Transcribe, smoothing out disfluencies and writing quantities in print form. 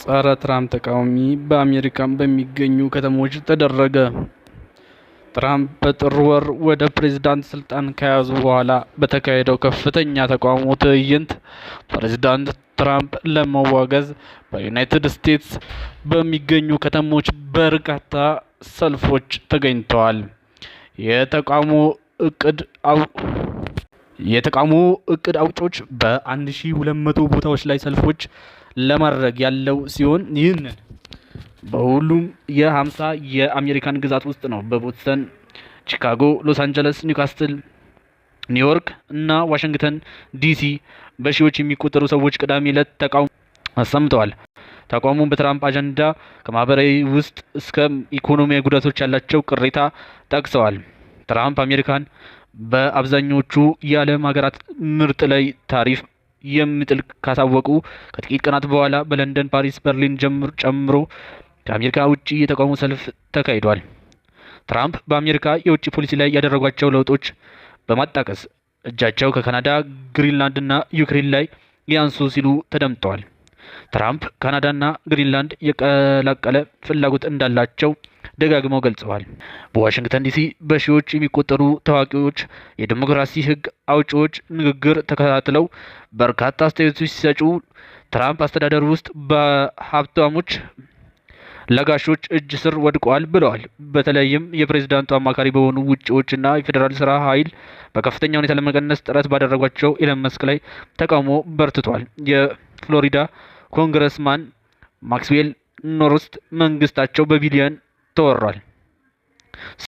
ጸረ ትራምፕ ተቃዋሚ በአሜሪካን በሚገኙ ከተሞች ተደረገ። ትራምፕ በጥር ወር ወደ ፕሬዝዳንት ስልጣን ከያዙ በኋላ በተካሄደው ከፍተኛ ተቃውሞ ትዕይንት ፕሬዝዳንት ትራምፕ ለመዋገዝ በዩናይትድ ስቴትስ በሚገኙ ከተሞች በርካታ ሰልፎች ተገኝተዋል። የተቃውሞ እቅድ አውጪዎች በ1200 ቦታዎች ላይ ሰልፎች ለማድረግ ያለው ሲሆን ይህንን በሁሉም የ50 የአሜሪካን ግዛት ውስጥ ነው። በቦስተን፣ ቺካጎ፣ ሎስ አንጀለስ፣ ኒውካስትል፣ ኒውዮርክ እና ዋሽንግተን ዲሲ በሺዎች የሚቆጠሩ ሰዎች ቅዳሜ ዕለት ተቃውሞ አሰምተዋል። ተቃውሞውን በትራምፕ አጀንዳ ከማህበራዊ ውስጥ እስከ ኢኮኖሚያዊ ጉዳቶች ያላቸው ቅሬታ ጠቅሰዋል። ትራምፕ አሜሪካን በአብዛኞቹ የዓለም ሀገራት ምርት ላይ ታሪፍ የሚጥል ካሳወቁ ከጥቂት ቀናት በኋላ በለንደን፣ ፓሪስ፣ በርሊን ጨምሮ ከአሜሪካ ውጭ የተቃውሞ ሰልፍ ተካሂዷል። ትራምፕ በአሜሪካ የውጭ ፖሊሲ ላይ ያደረጓቸው ለውጦች በማጣቀስ እጃቸው ከካናዳ፣ ግሪንላንድ እና ዩክሬን ላይ ያንሱ ሲሉ ተደምጠዋል። ትራምፕ ካናዳና ግሪንላንድ የቀላቀለ ፍላጎት እንዳላቸው ደጋግመው ገልጸዋል። በዋሽንግተን ዲሲ በሺዎች የሚቆጠሩ ታዋቂዎች የዲሞክራሲ ሕግ አውጪዎች ንግግር ተከታትለው በርካታ አስተያየቶች ሲሰጡ ትራምፕ አስተዳደር ውስጥ በሀብታሞች ለጋሾች እጅ ስር ወድቀዋል ብለዋል። በተለይም የፕሬዝዳንቱ አማካሪ በሆኑ ውጪዎችና የፌዴራል ስራ ኃይል በከፍተኛ ሁኔታ ለመቀነስ ጥረት ባደረጓቸው ኢለን መስክ ላይ ተቃውሞ በርትቷል። የፍሎሪዳ ኮንግረስማን ማክስዌል ኖርስት መንግስታቸው በቢሊዮን ተወሯል